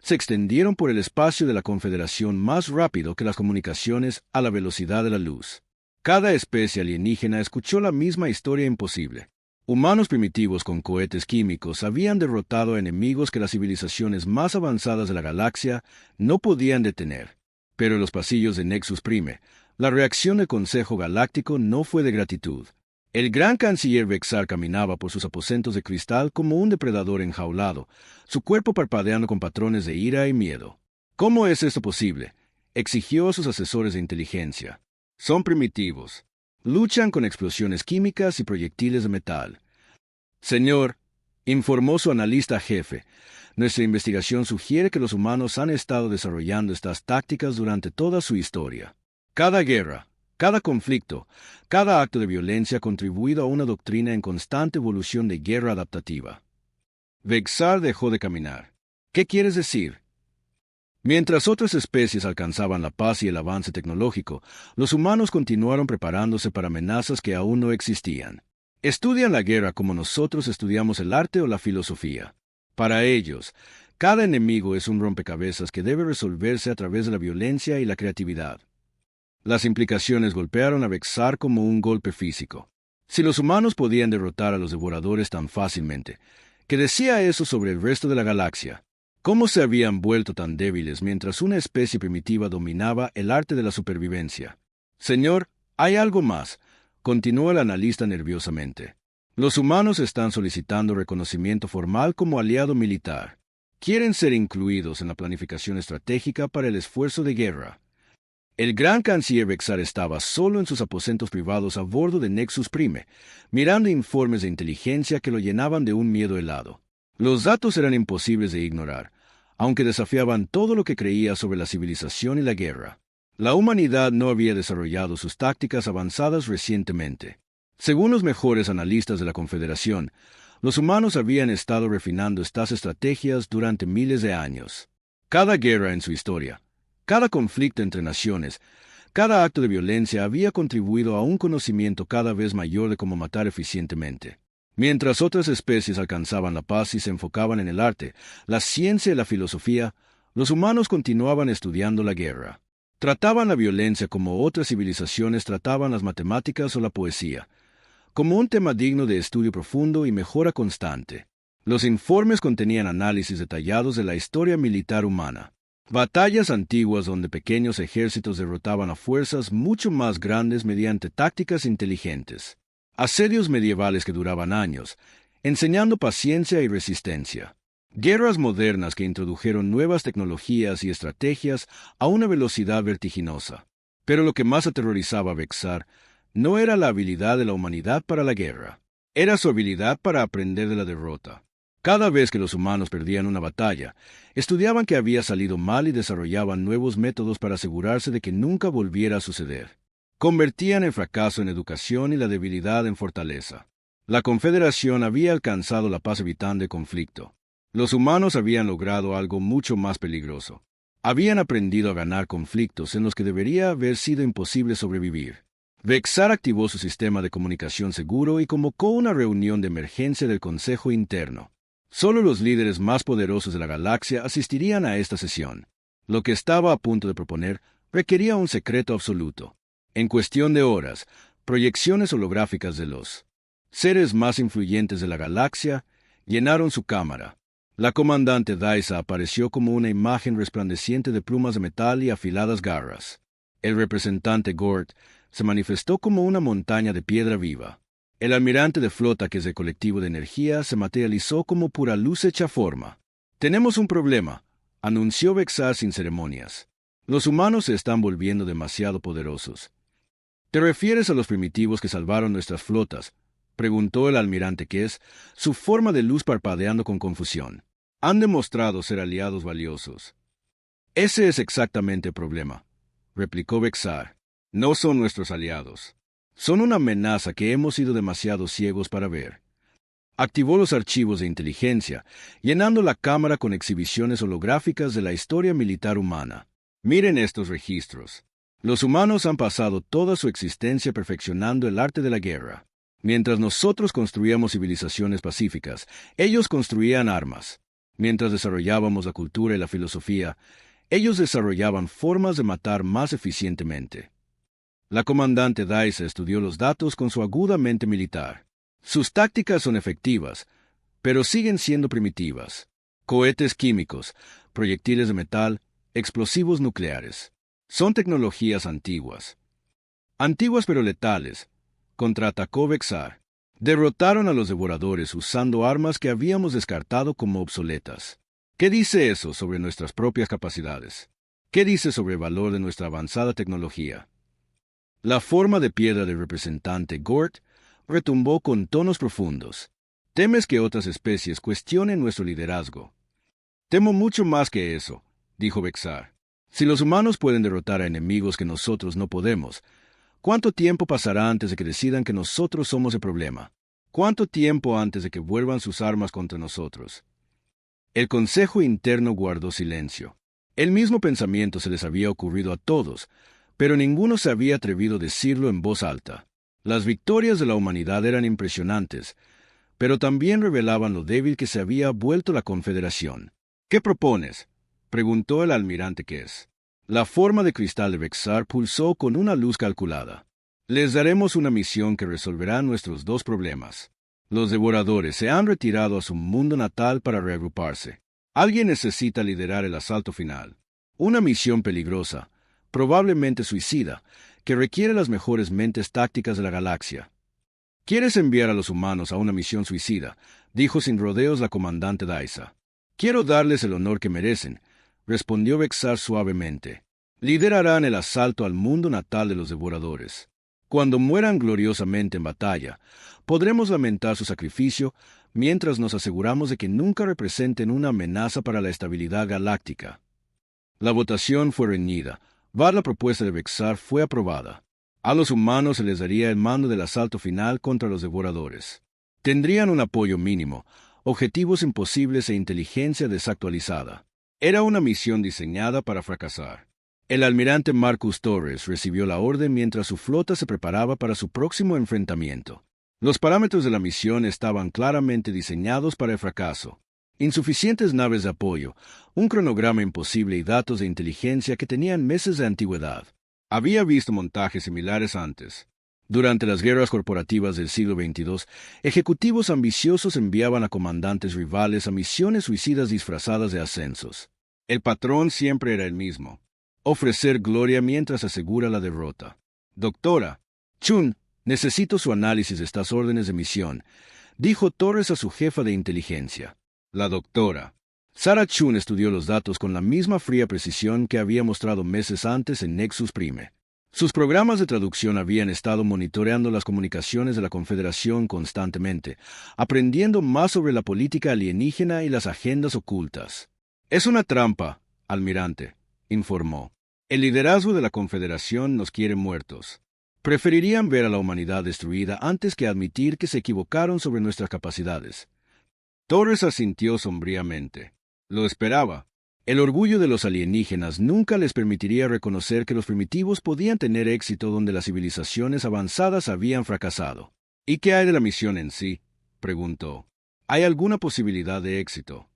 se extendieron por el espacio de la Confederación más rápido que las comunicaciones a la velocidad de la luz. Cada especie alienígena escuchó la misma historia imposible. Humanos primitivos con cohetes químicos habían derrotado a enemigos que las civilizaciones más avanzadas de la galaxia no podían detener. Pero en los pasillos de Nexus Prime, la reacción del Consejo Galáctico no fue de gratitud. El gran canciller Vexar caminaba por sus aposentos de cristal como un depredador enjaulado, su cuerpo parpadeando con patrones de ira y miedo. ¿Cómo es esto posible?, exigió a sus asesores de inteligencia. Son primitivos. Luchan con explosiones químicas y proyectiles de metal. Señor, informó su analista jefe, nuestra investigación sugiere que los humanos han estado desarrollando estas tácticas durante toda su historia. Cada guerra, cada conflicto, cada acto de violencia ha contribuido a una doctrina en constante evolución de guerra adaptativa. Vexar dejó de caminar. ¿Qué quieres decir? Mientras otras especies alcanzaban la paz y el avance tecnológico, los humanos continuaron preparándose para amenazas que aún no existían. Estudian la guerra como nosotros estudiamos el arte o la filosofía. Para ellos, cada enemigo es un rompecabezas que debe resolverse a través de la violencia y la creatividad. Las implicaciones golpearon a Vexar como un golpe físico. Si los humanos podían derrotar a los devoradores tan fácilmente, ¿qué decía eso sobre el resto de la galaxia? ¿Cómo se habían vuelto tan débiles mientras una especie primitiva dominaba el arte de la supervivencia? Señor, hay algo más, continuó el analista nerviosamente. Los humanos están solicitando reconocimiento formal como aliado militar. Quieren ser incluidos en la planificación estratégica para el esfuerzo de guerra. El gran canciller Vexar estaba solo en sus aposentos privados a bordo de Nexus Prime, mirando informes de inteligencia que lo llenaban de un miedo helado. Los datos eran imposibles de ignorar, aunque desafiaban todo lo que creía sobre la civilización y la guerra. La humanidad no había desarrollado sus tácticas avanzadas recientemente. Según los mejores analistas de la Confederación, los humanos habían estado refinando estas estrategias durante miles de años. Cada guerra en su historia, cada conflicto entre naciones, cada acto de violencia había contribuido a un conocimiento cada vez mayor de cómo matar eficientemente. Mientras otras especies alcanzaban la paz y se enfocaban en el arte, la ciencia y la filosofía, los humanos continuaban estudiando la guerra. Trataban la violencia como otras civilizaciones trataban las matemáticas o la poesía, como un tema digno de estudio profundo y mejora constante. Los informes contenían análisis detallados de la historia militar humana. Batallas antiguas donde pequeños ejércitos derrotaban a fuerzas mucho más grandes mediante tácticas inteligentes. Asedios medievales que duraban años, enseñando paciencia y resistencia. Guerras modernas que introdujeron nuevas tecnologías y estrategias a una velocidad vertiginosa. Pero lo que más aterrorizaba a Vexar no era la habilidad de la humanidad para la guerra, era su habilidad para aprender de la derrota. Cada vez que los humanos perdían una batalla, estudiaban qué había salido mal y desarrollaban nuevos métodos para asegurarse de que nunca volviera a suceder. Convertían el fracaso en educación y la debilidad en fortaleza. La Confederación había alcanzado la paz evitando el conflicto. Los humanos habían logrado algo mucho más peligroso. Habían aprendido a ganar conflictos en los que debería haber sido imposible sobrevivir. Vexar activó su sistema de comunicación seguro y convocó una reunión de emergencia del Consejo Interno. Solo los líderes más poderosos de la galaxia asistirían a esta sesión. Lo que estaba a punto de proponer requería un secreto absoluto. En cuestión de horas, proyecciones holográficas de los seres más influyentes de la galaxia llenaron su cámara. La comandante Daisa apareció como una imagen resplandeciente de plumas de metal y afiladas garras. El representante Gort se manifestó como una montaña de piedra viva. El almirante de flota, que es el colectivo de energía, se materializó como pura luz hecha forma. «Tenemos un problema», anunció Vexar sin ceremonias. «Los humanos se están volviendo demasiado poderosos. ¿Te refieres a los primitivos que salvaron nuestras flotas?, preguntó el almirante Kess, su forma de luz parpadeando con confusión. Han demostrado ser aliados valiosos. Ese es exactamente el problema, replicó Bexar. No son nuestros aliados. Son una amenaza que hemos sido demasiado ciegos para ver. Activó los archivos de inteligencia, llenando la cámara con exhibiciones holográficas de la historia militar humana. Miren estos registros. Los humanos han pasado toda su existencia perfeccionando el arte de la guerra. Mientras nosotros construíamos civilizaciones pacíficas, ellos construían armas. Mientras desarrollábamos la cultura y la filosofía, ellos desarrollaban formas de matar más eficientemente. La comandante Daisa estudió los datos con su aguda mente militar. Sus tácticas son efectivas, pero siguen siendo primitivas. Cohetes químicos, proyectiles de metal, explosivos nucleares. Son tecnologías antiguas. Antiguas pero letales, contraatacó Bexar. Derrotaron a los devoradores usando armas que habíamos descartado como obsoletas. ¿Qué dice eso sobre nuestras propias capacidades? ¿Qué dice sobre el valor de nuestra avanzada tecnología? La forma de piedra del representante Gort retumbó con tonos profundos. ¿Temes que otras especies cuestionen nuestro liderazgo? Temo mucho más que eso, dijo Bexar. Si los humanos pueden derrotar a enemigos que nosotros no podemos, ¿cuánto tiempo pasará antes de que decidan que nosotros somos el problema? ¿Cuánto tiempo antes de que vuelvan sus armas contra nosotros? El Consejo Interno guardó silencio. El mismo pensamiento se les había ocurrido a todos, pero ninguno se había atrevido a decirlo en voz alta. Las victorias de la humanidad eran impresionantes, pero también revelaban lo débil que se había vuelto la Confederación. ¿Qué propones?, preguntó el almirante Kess. La forma de cristal de Bexar pulsó con una luz calculada. Les daremos una misión que resolverá nuestros dos problemas. Los devoradores se han retirado a su mundo natal para reagruparse. Alguien necesita liderar el asalto final. Una misión peligrosa, probablemente suicida, que requiere las mejores mentes tácticas de la galaxia. ¿Quieres enviar a los humanos a una misión suicida?, dijo sin rodeos la comandante Daisa. Quiero darles el honor que merecen, respondió Bexar suavemente. Liderarán el asalto al mundo natal de los devoradores. Cuando mueran gloriosamente en batalla, podremos lamentar su sacrificio mientras nos aseguramos de que nunca representen una amenaza para la estabilidad galáctica. La votación fue reñida. La propuesta de Bexar fue aprobada. A los humanos se les daría el mando del asalto final contra los devoradores. Tendrían un apoyo mínimo, objetivos imposibles e inteligencia desactualizada. Era una misión diseñada para fracasar. El almirante Marcus Torres recibió la orden mientras su flota se preparaba para su próximo enfrentamiento. Los parámetros de la misión estaban claramente diseñados para el fracaso. Insuficientes naves de apoyo, un cronograma imposible y datos de inteligencia que tenían meses de antigüedad. Había visto montajes similares antes. Durante las guerras corporativas del siglo XXII, ejecutivos ambiciosos enviaban a comandantes rivales a misiones suicidas disfrazadas de ascensos. El patrón siempre era el mismo: ofrecer gloria mientras asegura la derrota. Doctora Chun, necesito su análisis de estas órdenes de misión, dijo Torres a su jefa de inteligencia. La doctora Sarah Chun estudió los datos con la misma fría precisión que había mostrado meses antes en Nexus Prime. Sus programas de traducción habían estado monitoreando las comunicaciones de la Confederación constantemente, aprendiendo más sobre la política alienígena y las agendas ocultas. Es una trampa, almirante, informó. El liderazgo de la Confederación nos quiere muertos. Preferirían ver a la humanidad destruida antes que admitir que se equivocaron sobre nuestras capacidades. Torres asintió sombríamente. Lo esperaba. El orgullo de los alienígenas nunca les permitiría reconocer que los primitivos podían tener éxito donde las civilizaciones avanzadas habían fracasado. ¿Y qué hay de la misión en sí?, preguntó. ¿Hay alguna posibilidad de éxito?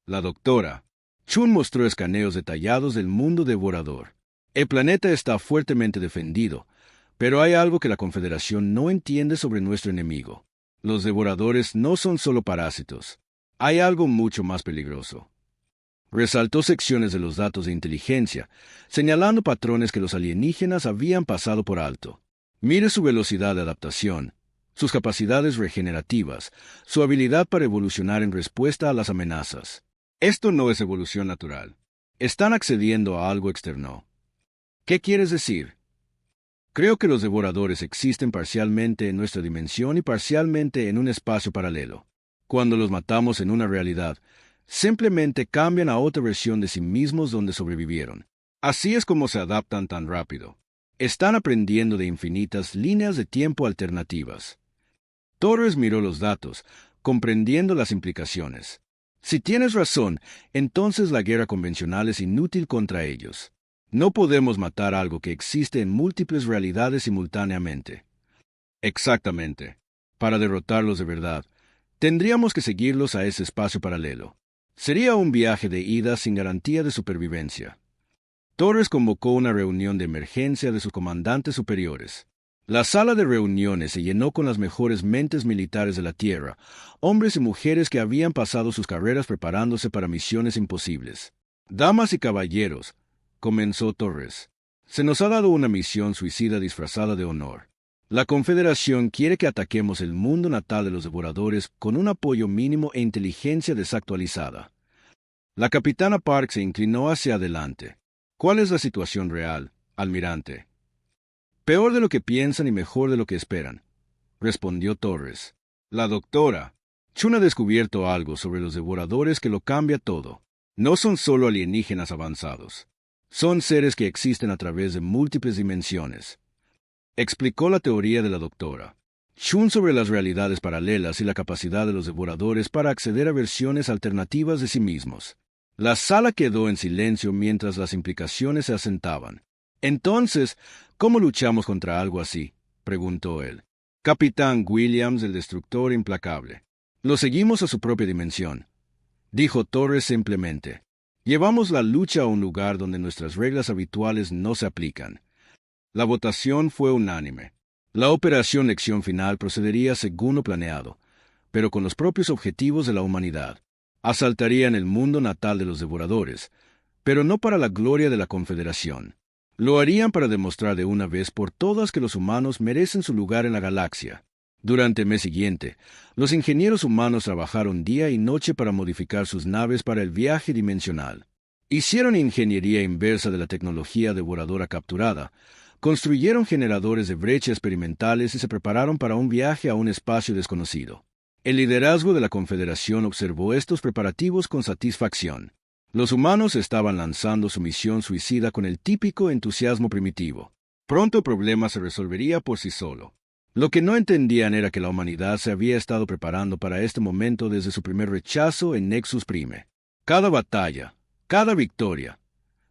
La doctora Chun mostró escaneos detallados del mundo devorador. El planeta está fuertemente defendido, pero hay algo que la Confederación no entiende sobre nuestro enemigo. Los devoradores no son solo parásitos. Hay algo mucho más peligroso. Resaltó secciones de los datos de inteligencia, señalando patrones que los alienígenas habían pasado por alto. Mire su velocidad de adaptación, sus capacidades regenerativas, su habilidad para evolucionar en respuesta a las amenazas. Esto no es evolución natural. Están accediendo a algo externo. ¿Qué quieres decir? Creo que los devoradores existen parcialmente en nuestra dimensión y parcialmente en un espacio paralelo. Cuando los matamos en una realidad, simplemente cambian a otra versión de sí mismos donde sobrevivieron. Así es como se adaptan tan rápido. Están aprendiendo de infinitas líneas de tiempo alternativas. Torres miró los datos, comprendiendo las implicaciones. Si tienes razón, entonces la guerra convencional es inútil contra ellos. No podemos matar algo que existe en múltiples realidades simultáneamente. Exactamente. Para derrotarlos de verdad, tendríamos que seguirlos a ese espacio paralelo. Sería un viaje de ida sin garantía de supervivencia. Torres convocó una reunión de emergencia de sus comandantes superiores. La sala de reuniones se llenó con las mejores mentes militares de la Tierra, hombres y mujeres que habían pasado sus carreras preparándose para misiones imposibles. Damas y caballeros, comenzó Torres, se nos ha dado una misión suicida disfrazada de honor. La Confederación quiere que ataquemos el mundo natal de los devoradores con un apoyo mínimo e inteligencia desactualizada. La capitana Park se inclinó hacia adelante. ¿Cuál es la situación real, almirante? Peor de lo que piensan y mejor de lo que esperan, respondió Torres. La doctora Chun ha descubierto algo sobre los devoradores que lo cambia todo. No son solo alienígenas avanzados. Son seres que existen a través de múltiples dimensiones. Explicó la teoría de la doctora Chun sobre las realidades paralelas y la capacidad de los devoradores para acceder a versiones alternativas de sí mismos. La sala quedó en silencio mientras las implicaciones se asentaban. Entonces, ¿cómo luchamos contra algo así?, preguntó él. Capitán Williams, el destructor implacable. Lo seguimos a su propia dimensión, dijo Torres simplemente. Llevamos la lucha a un lugar donde nuestras reglas habituales no se aplican. La votación fue unánime. La operación Lección Final procedería según lo planeado, pero con los propios objetivos de la humanidad. Asaltarían el mundo natal de los devoradores, pero no para la gloria de la Confederación. Lo harían para demostrar de una vez por todas que los humanos merecen su lugar en la galaxia. Durante el mes siguiente, los ingenieros humanos trabajaron día y noche para modificar sus naves para el viaje dimensional. Hicieron ingeniería inversa de la tecnología devoradora capturada, construyeron generadores de brecha experimentales y se prepararon para un viaje a un espacio desconocido. El liderazgo de la Confederación observó estos preparativos con satisfacción. Los humanos estaban lanzando su misión suicida con el típico entusiasmo primitivo. Pronto el problema se resolvería por sí solo. Lo que no entendían era que la humanidad se había estado preparando para este momento desde su primer rechazo en Nexus Prime. Cada batalla, cada victoria,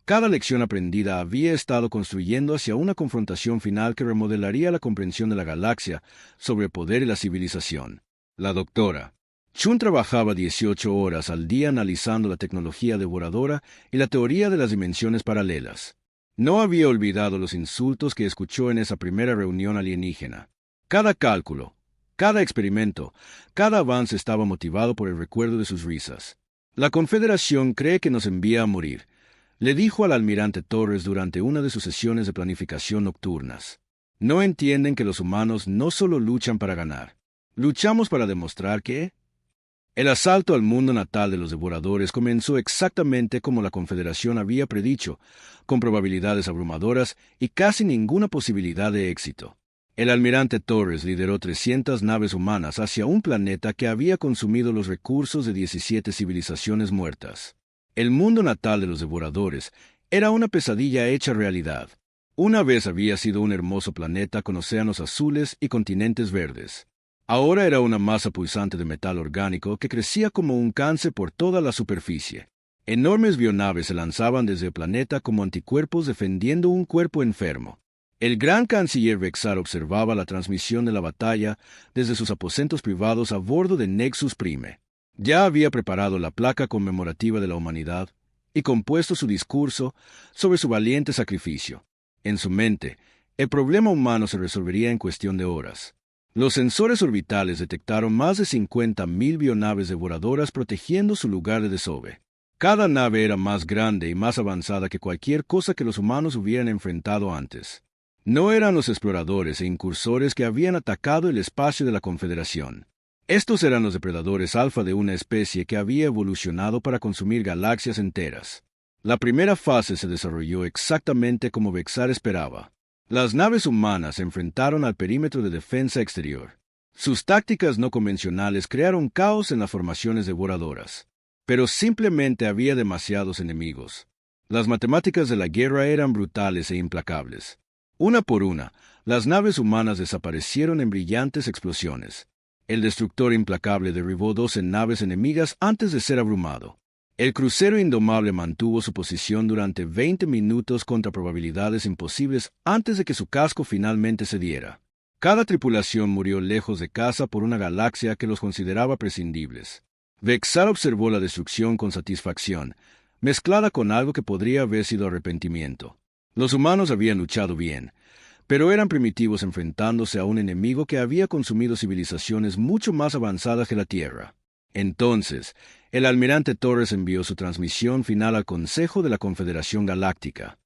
cada lección aprendida había estado construyendo hacia una confrontación final que remodelaría la comprensión de la galaxia sobre el poder y la civilización. La doctora Chun trabajaba 18 horas al día analizando la tecnología devoradora y la teoría de las dimensiones paralelas. No había olvidado los insultos que escuchó en esa primera reunión alienígena. Cada cálculo, cada experimento, cada avance estaba motivado por el recuerdo de sus risas. La Confederación cree que nos envía a morir, le dijo al almirante Torres durante una de sus sesiones de planificación nocturnas. No entienden que los humanos no solo luchan para ganar. Luchamos para demostrar que... El asalto al mundo natal de los devoradores comenzó exactamente como la Confederación había predicho, con probabilidades abrumadoras y casi ninguna posibilidad de éxito. El almirante Torres lideró 300 naves humanas hacia un planeta que había consumido los recursos de 17 civilizaciones muertas. El mundo natal de los devoradores era una pesadilla hecha realidad. Una vez había sido un hermoso planeta con océanos azules y continentes verdes. Ahora era una masa pulsante de metal orgánico que crecía como un cáncer por toda la superficie. Enormes bionaves se lanzaban desde el planeta como anticuerpos defendiendo un cuerpo enfermo. El gran canciller Vexar observaba la transmisión de la batalla desde sus aposentos privados a bordo de Nexus Prime. Ya había preparado la placa conmemorativa de la humanidad y compuesto su discurso sobre su valiente sacrificio. En su mente, el problema humano se resolvería en cuestión de horas. Los sensores orbitales detectaron más de 50.000 bionaves devoradoras protegiendo su lugar de desove. Cada nave era más grande y más avanzada que cualquier cosa que los humanos hubieran enfrentado antes. No eran los exploradores e incursores que habían atacado el espacio de la Confederación. Estos eran los depredadores alfa de una especie que había evolucionado para consumir galaxias enteras. La primera fase se desarrolló exactamente como Vexar esperaba. Las naves humanas se enfrentaron al perímetro de defensa exterior. Sus tácticas no convencionales crearon caos en las formaciones devoradoras. Pero simplemente había demasiados enemigos. Las matemáticas de la guerra eran brutales e implacables. Una por una, las naves humanas desaparecieron en brillantes explosiones. El destructor implacable derribó 12 naves enemigas antes de ser abrumado. El crucero indomable mantuvo su posición durante 20 minutos contra probabilidades imposibles antes de que su casco finalmente cediera. Cada tripulación murió lejos de casa por una galaxia que los consideraba prescindibles. Vexar observó la destrucción con satisfacción, mezclada con algo que podría haber sido arrepentimiento. Los humanos habían luchado bien, pero eran primitivos enfrentándose a un enemigo que había consumido civilizaciones mucho más avanzadas que la Tierra. Entonces, el almirante Torres envió su transmisión final al Consejo de la Confederación Galáctica.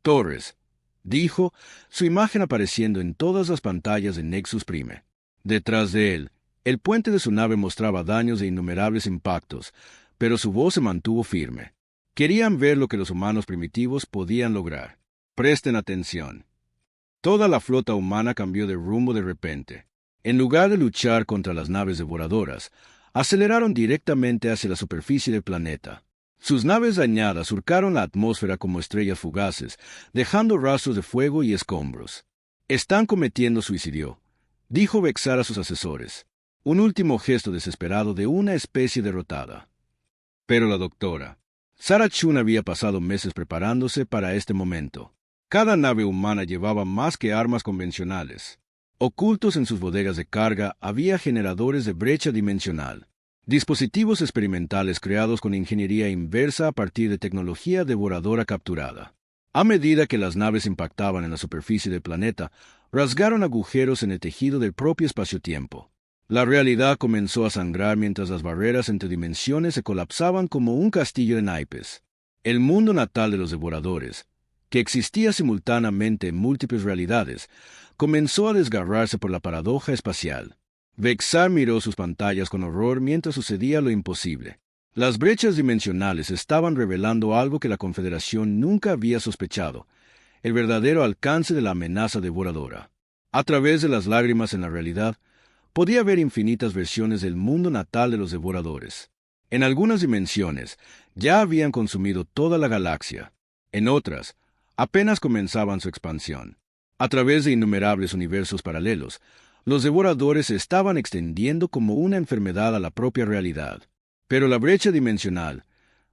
Torres, dijo, su imagen apareciendo en todas las pantallas de Nexus Prime. Detrás de él, el puente de su nave mostraba daños e innumerables impactos, pero su voz se mantuvo firme. Querían ver lo que los humanos primitivos podían lograr. Presten atención. Toda la flota humana cambió de rumbo de repente. En lugar de luchar contra las naves devoradoras, aceleraron directamente hacia la superficie del planeta. Sus naves dañadas surcaron la atmósfera como estrellas fugaces, dejando rastros de fuego y escombros. «Están cometiendo suicidio», dijo Vexar a sus asesores, un último gesto desesperado de una especie derrotada. Pero la doctora Sarah Chun había pasado meses preparándose para este momento. Cada nave humana llevaba más que armas convencionales. Ocultos en sus bodegas de carga había generadores de brecha dimensional, dispositivos experimentales creados con ingeniería inversa a partir de tecnología devoradora capturada. A medida que las naves impactaban en la superficie del planeta, rasgaron agujeros en el tejido del propio espacio-tiempo. La realidad comenzó a sangrar mientras las barreras entre dimensiones se colapsaban como un castillo de naipes. El mundo natal de los devoradores, que existía simultáneamente en múltiples realidades, comenzó a desgarrarse por la paradoja espacial. Vexar miró sus pantallas con horror mientras sucedía lo imposible. Las brechas dimensionales estaban revelando algo que la Confederación nunca había sospechado, el verdadero alcance de la amenaza devoradora. A través de las lágrimas en la realidad, podía ver infinitas versiones del mundo natal de los devoradores. En algunas dimensiones, ya habían consumido toda la galaxia. En otras, apenas comenzaban su expansión. A través de innumerables universos paralelos, los devoradores se estaban extendiendo como una enfermedad a la propia realidad. Pero la brecha dimensional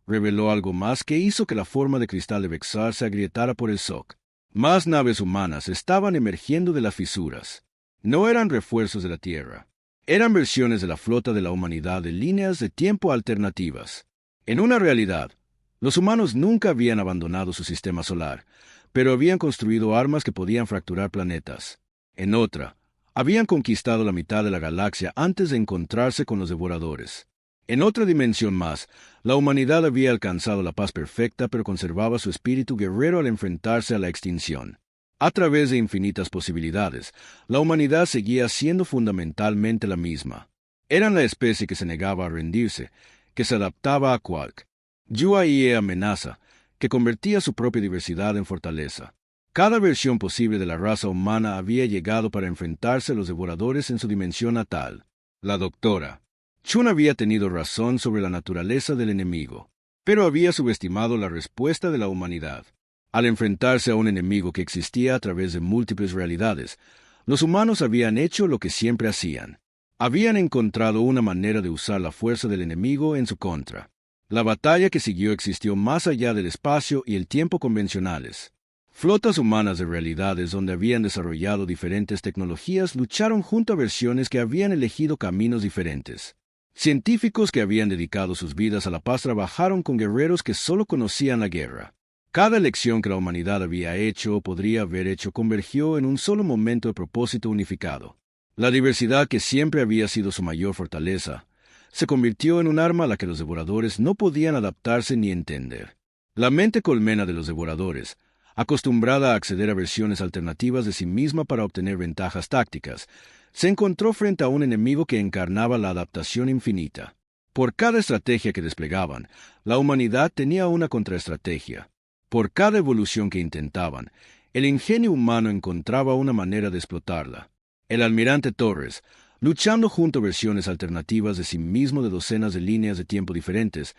reveló algo más que hizo que la forma de cristal de Vexar se agrietara por el shock. Más naves humanas estaban emergiendo de las fisuras. No eran refuerzos de la Tierra. Eran versiones de la flota de la humanidad de líneas de tiempo alternativas. En una realidad, los humanos nunca habían abandonado su sistema solar, pero habían construido armas que podían fracturar planetas. En otra, habían conquistado la mitad de la galaxia antes de encontrarse con los devoradores. En otra dimensión más, la humanidad había alcanzado la paz perfecta, pero conservaba su espíritu guerrero al enfrentarse a la extinción. A través de infinitas posibilidades, la humanidad seguía siendo fundamentalmente la misma. Eran la especie que se negaba a rendirse, que se adaptaba a Quark. Yue amenaza, que convertía su propia diversidad en fortaleza. Cada versión posible de la raza humana había llegado para enfrentarse a los devoradores en su dimensión natal. La doctora Chun había tenido razón sobre la naturaleza del enemigo, pero había subestimado la respuesta de la humanidad. Al enfrentarse a un enemigo que existía a través de múltiples realidades, los humanos habían hecho lo que siempre hacían. Habían encontrado una manera de usar la fuerza del enemigo en su contra. La batalla que siguió existió más allá del espacio y el tiempo convencionales. Flotas humanas de realidades donde habían desarrollado diferentes tecnologías lucharon junto a versiones que habían elegido caminos diferentes. Científicos que habían dedicado sus vidas a la paz trabajaron con guerreros que solo conocían la guerra. Cada elección que la humanidad había hecho o podría haber hecho convergió en un solo momento de propósito unificado. La diversidad que siempre había sido su mayor fortaleza se convirtió en un arma a la que los devoradores no podían adaptarse ni entender. La mente colmena de los devoradores, acostumbrada a acceder a versiones alternativas de sí misma para obtener ventajas tácticas, se encontró frente a un enemigo que encarnaba la adaptación infinita. Por cada estrategia que desplegaban, la humanidad tenía una contraestrategia. Por cada evolución que intentaban, El ingenio humano encontraba una manera de explotarla. El almirante Torres, luchando junto a versiones alternativas de sí mismo de docenas de líneas de tiempo diferentes,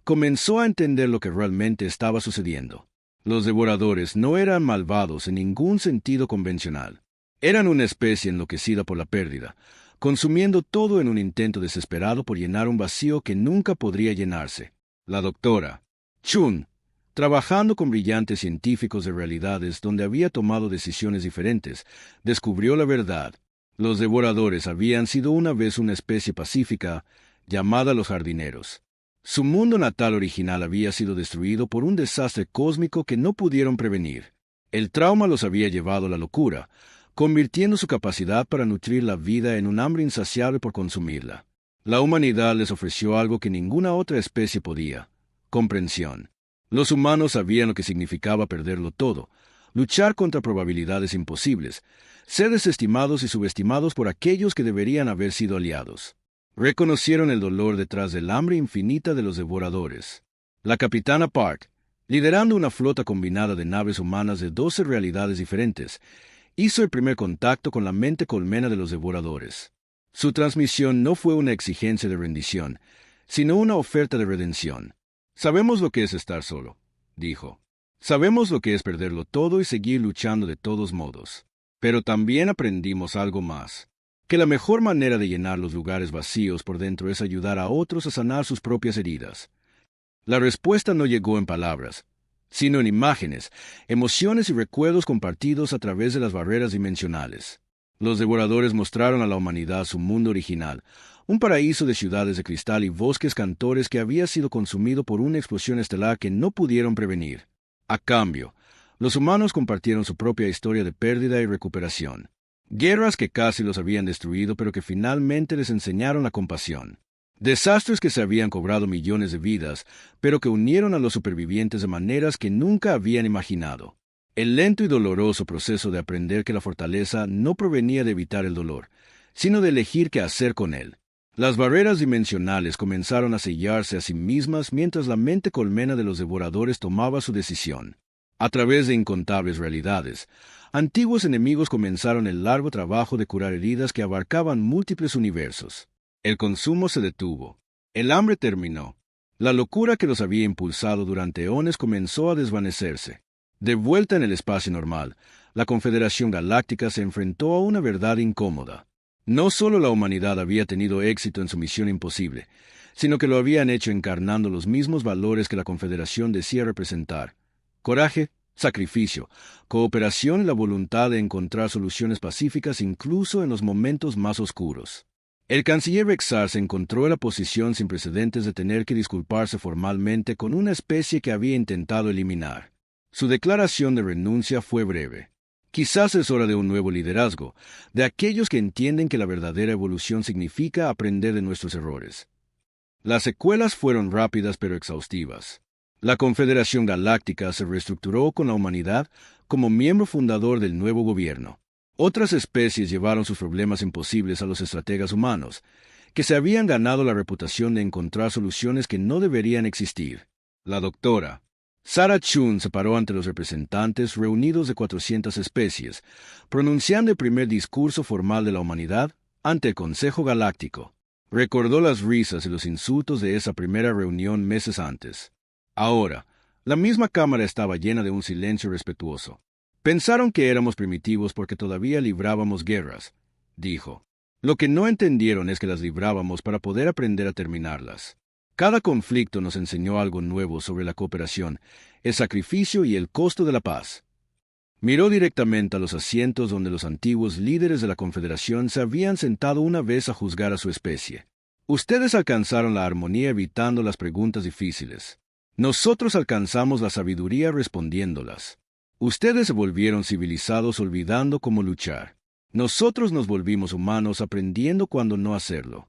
comenzó a entender lo que realmente estaba sucediendo. Los devoradores no eran malvados en ningún sentido convencional. Eran una especie enloquecida por la pérdida, consumiendo todo en un intento desesperado por llenar un vacío que nunca podría llenarse. La doctora Chun, trabajando con brillantes científicos de realidades donde había tomado decisiones diferentes, descubrió la verdad. Los devoradores habían sido una vez una especie pacífica llamada los jardineros. Su mundo natal original había sido destruido por un desastre cósmico que no pudieron prevenir. El trauma los había llevado a la locura, convirtiendo su capacidad para nutrir la vida en un hambre insaciable por consumirla. La humanidad les ofreció algo que ninguna otra especie podía: comprensión. Los humanos sabían lo que significaba perderlo todo, luchar contra probabilidades imposibles, ser desestimados y subestimados por aquellos que deberían haber sido aliados. Reconocieron el dolor detrás del hambre infinita de los devoradores. La capitana Park, liderando una flota combinada de naves humanas de 12 realidades diferentes, hizo el primer contacto con la mente colmena de los devoradores. Su transmisión no fue una exigencia de rendición, sino una oferta de redención. «Sabemos lo que es estar solo», dijo. «Sabemos lo que es perderlo todo y seguir luchando de todos modos. Pero también aprendimos algo más, que la mejor manera de llenar los lugares vacíos por dentro es ayudar a otros a sanar sus propias heridas». La respuesta no llegó en palabras, sino en imágenes, emociones y recuerdos compartidos a través de las barreras dimensionales. Los devoradores mostraron a la humanidad su mundo original, un paraíso de ciudades de cristal y bosques cantores que había sido consumido por una explosión estelar que no pudieron prevenir. A cambio, los humanos compartieron su propia historia de pérdida y recuperación. Guerras que casi los habían destruido pero que finalmente les enseñaron la compasión. Desastres que se habían cobrado millones de vidas, pero que unieron a los supervivientes de maneras que nunca habían imaginado. El lento y doloroso proceso de aprender que la fortaleza no provenía de evitar el dolor, sino de elegir qué hacer con él. Las barreras dimensionales comenzaron a sellarse a sí mismas mientras la mente colmena de los devoradores tomaba su decisión. A través de incontables realidades, antiguos enemigos comenzaron el largo trabajo de curar heridas que abarcaban múltiples universos. El consumo se detuvo. El hambre terminó. La locura que los había impulsado durante eones comenzó a desvanecerse. De vuelta en el espacio normal, la Confederación Galáctica se enfrentó a una verdad incómoda. No solo la humanidad había tenido éxito en su misión imposible, sino que lo habían hecho encarnando los mismos valores que la Confederación decía representar: coraje, sacrificio, cooperación y la voluntad de encontrar soluciones pacíficas incluso en los momentos más oscuros. El canciller Rexar se encontró en la posición sin precedentes de tener que disculparse formalmente con una especie que había intentado eliminar. Su declaración de renuncia fue breve. Quizás es hora de un nuevo liderazgo, de aquellos que entienden que la verdadera evolución significa aprender de nuestros errores. Las secuelas fueron rápidas pero exhaustivas. La Confederación Galáctica se reestructuró con la humanidad como miembro fundador del nuevo gobierno. Otras especies llevaron sus problemas imposibles a los estrategas humanos, que se habían ganado la reputación de encontrar soluciones que no deberían existir. La doctora Sarah Chun se paró ante los representantes reunidos de 400 especies, pronunciando el primer discurso formal de la humanidad ante el Consejo Galáctico. Recordó las risas y los insultos de esa primera reunión meses antes. Ahora, la misma cámara estaba llena de un silencio respetuoso. «Pensaron que éramos primitivos porque todavía librábamos guerras», dijo. «Lo que no entendieron es que las librábamos para poder aprender a terminarlas. Cada conflicto nos enseñó algo nuevo sobre la cooperación, el sacrificio y el costo de la paz». Miró directamente a los asientos donde los antiguos líderes de la Confederación se habían sentado una vez a juzgar a su especie. «Ustedes alcanzaron la armonía evitando las preguntas difíciles. Nosotros alcanzamos la sabiduría respondiéndolas. Ustedes se volvieron civilizados olvidando cómo luchar. Nosotros nos volvimos humanos aprendiendo cuándo no hacerlo.